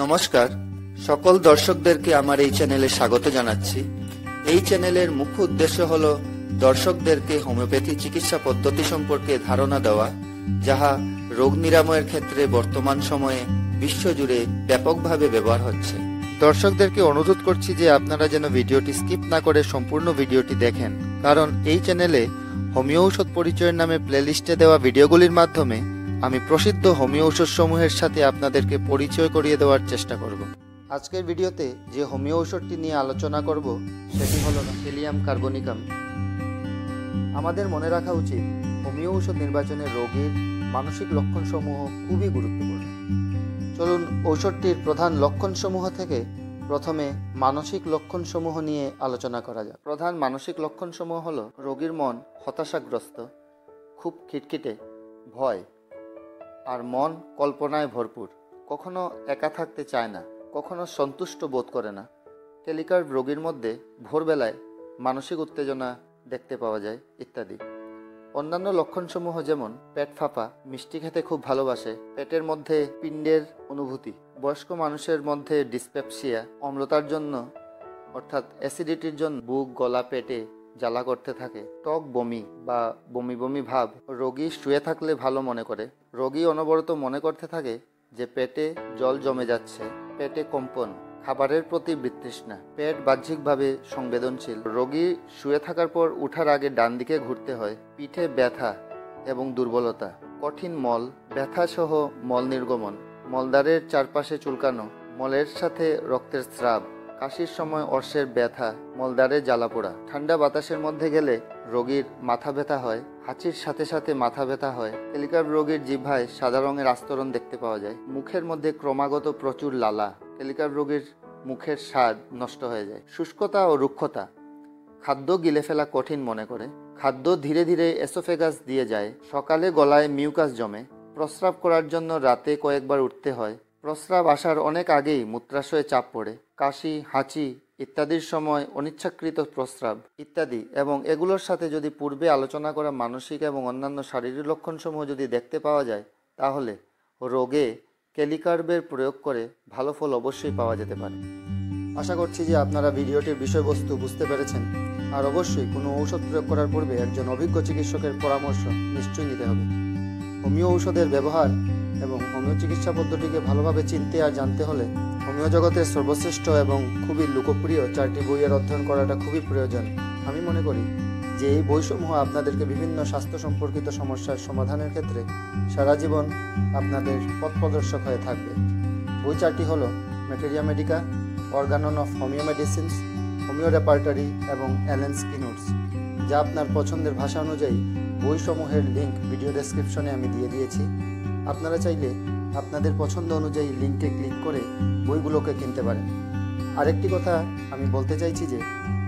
নমস্কার, সকল দর্শকদেরকে আমার এই চ্যানেলে স্বাগত জানাচ্ছি। এই চ্যানেলের মুখ্য উদ্দেশ্য হলো দর্শকদেরকে হোমিওপ্যাথি চিকিৎসা পদ্ধতি সম্পর্কে ধারণা দেওয়া, যাহা রোগ নিরাময়ের ক্ষেত্রে বর্তমান সময়ে বিশ্বজুড়ে ব্যাপকভাবে ব্যবহার হচ্ছে। দর্শকদেরকে অনুরোধ করছি যে আপনারা যেন ভিডিওটি স্কিপ না করে সম্পূর্ণ ভিডিওটি দেখেন, কারণ এই চ্যানেলে হোমিও ঔষধ পরিচয়ের নামে প্লেলিস্টে দেওয়া ভিডিওগুলির মাধ্যমে আমি প্রসিদ্ধ হোমিও ঔষধসমূহের সাথে আপনাদেরকে পরিচয় করিয়ে দেওয়ার চেষ্টা করব। আজকের ভিডিওতে যে হোমিও ঔষধটি নিয়ে আলোচনা করব সেটি হলো হেলিয়াম কার্বনিকাম। আমাদের মনে রাখা উচিত, হোমিও ঔষধ নির্বাচনে রোগীর মানসিক লক্ষণসমূহ খুবই গুরুত্বপূর্ণ। চলুন ঔষধটির প্রধান লক্ষণসমূহ থেকে প্রথমে মানসিক লক্ষণসমূহ নিয়ে আলোচনা করা যাক। প্রধান মানসিক লক্ষণসমূহ হলো রোগীর মন হতাশাগ্রস্ত, খুব খিটখিটে, ভয়, আর মন কল্পনায় ভরপুর, কখনো একা থাকতে চায় না, কখনো সন্তুষ্ট বোধ করে না। টেলিকার্ব রোগীর মধ্যে ভোরবেলায় মানসিক উত্তেজনা দেখতে পাওয়া যায় ইত্যাদি। অন্যান্য লক্ষণসমূহ যেমন পেট ফাঁপা, মিষ্টি খেতে খুব ভালোবাসে, পেটের মধ্যে পিণ্ডের অনুভূতি, বয়স্ক মানুষের মধ্যে ডিসপেপসিয়া, অম্লতার জন্য অর্থাৎ অ্যাসিডিটির জন্য বুক, গলা, পেটে জ্বালা করতে থাকে, টক বমি বা বমি বমি ভাব, রোগী শুয়ে থাকলে ভালো মনে করে, রোগী অনবরত মনে করতে থাকে যে পেটে জল জমে যাচ্ছে, পেটে কম্পন, খাবারের প্রতি বিতৃষ্ণা, পেট বাহ্যিকভাবে সংবেদনশীল, রোগী শুয়ে থাকার পর উঠার আগে ডান দিকে ঘুরতে হয়, পিঠে ব্যথা এবং দুর্বলতা, কঠিন মল, ব্যথা সহ মল নির্গমন, মলদ্বারের চারপাশে চুলকানো, মলের সাথে রক্তের স্রাব, কাশির সময় অর্শের ব্যথা, মলদ্বারে জ্বালাপোড়া, ঠান্ডা বাতাসের মধ্যে গেলে রোগীর মাথা ব্যথা হয়, হাঁচির সাথে সাথে মাথা ব্যথা হয়, টেলিকার্ব রোগীর জিহ্বায় সাদা রঙের আস্তরণ দেখতে পাওয়া যায়, মুখের মধ্যে ক্রমাগত প্রচুর লালা, টেলিকার্ব রোগীর মুখের স্বাদ নষ্ট হয়ে যায়, শুষ্কতা ও রুক্ষতা, খাদ্য গিলে ফেলা কঠিন মনে করে, খাদ্য ধীরে ধীরে এসোফেগাস দিয়ে যায়, সকালে গলায় মিউকাস জমে, প্রস্রাব করার জন্য রাতে কয়েকবার উঠতে হয়, প্রস্রাব আসার অনেক আগেই মূত্রাশয়ে চাপ পড়ে, কাশি, হাঁচি ইত্যাদির সময় অনিচ্ছাকৃত প্রস্রাব ইত্যাদি। এবং এগুলোর সাথে যদি পূর্বে আলোচনা করা মানসিক এবং অন্যান্য শারীরিক লক্ষণসমূহ যদি দেখতে পাওয়া যায়, তাহলে রোগে টেলিকার্বের প্রয়োগ করে ভালো ফল অবশ্যই পাওয়া যেতে পারে। আশা করছি যে আপনারা ভিডিওটির বিষয়বস্তু বুঝতে পেরেছেন। আর অবশ্যই কোনো ঔষধ প্রয়োগ করার পূর্বে একজন অভিজ্ঞ চিকিৎসকের পরামর্শ নিশ্চয়ই নিতে হবে। হোমিও ঔষধের ব্যবহার এবং হোমিও চিকিৎসা পদ্ধতিকে ভালোভাবে চিনতে আর জানতে হলে হোমিও জগতের সর্বশ্রেষ্ঠ এবং খুবই লোকপ্রিয় 4টি বইয়ের অধ্যয়ন করাটা খুবই প্রয়োজন। আমি মনে করি যে এই বইসমূহ আপনাদেরকে বিভিন্ন স্বাস্থ্য সম্পর্কিত সমস্যার সমাধানের ক্ষেত্রে সারা জীবন আপনাদের পথ প্রদর্শক হয়ে থাকবে। বই 4টি হলো materia medica, organon of homeo medicines, homeo repertory এবং অ্যালেন স্কি নোটস, যা আপনার পছন্দের ভাষা অনুযায়ী বইসমূহের লিঙ্ক ভিডিও ডেসক্রিপশনে আমি দিয়ে দিয়েছি। আপনারা চাইলে আপনাদের পছন্দ অনুযায়ী লিঙ্কে ক্লিক করে বইগুলোকে কিনতে পারেন। আরেকটি কথা আমি বলতে চাইছি যে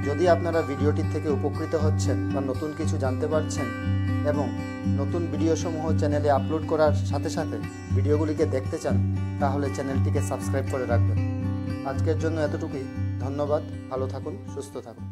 যদি আপনারা ভিডিওটির থেকে উপকৃত হচ্ছেন বা নতুন কিছু জানতে পারছেন এবং নতুন ভিডিওসমূহ চ্যানেলে আপলোড করার সাথে সাথে ভিডিওগুলিকে দেখতে চান, তাহলে চ্যানেলটিকে সাবস্ক্রাইব করে রাখবেন। আজকের জন্য এতটুকুই। ধন্যবাদ। ভালো থাকুন, সুস্থ থাকুন।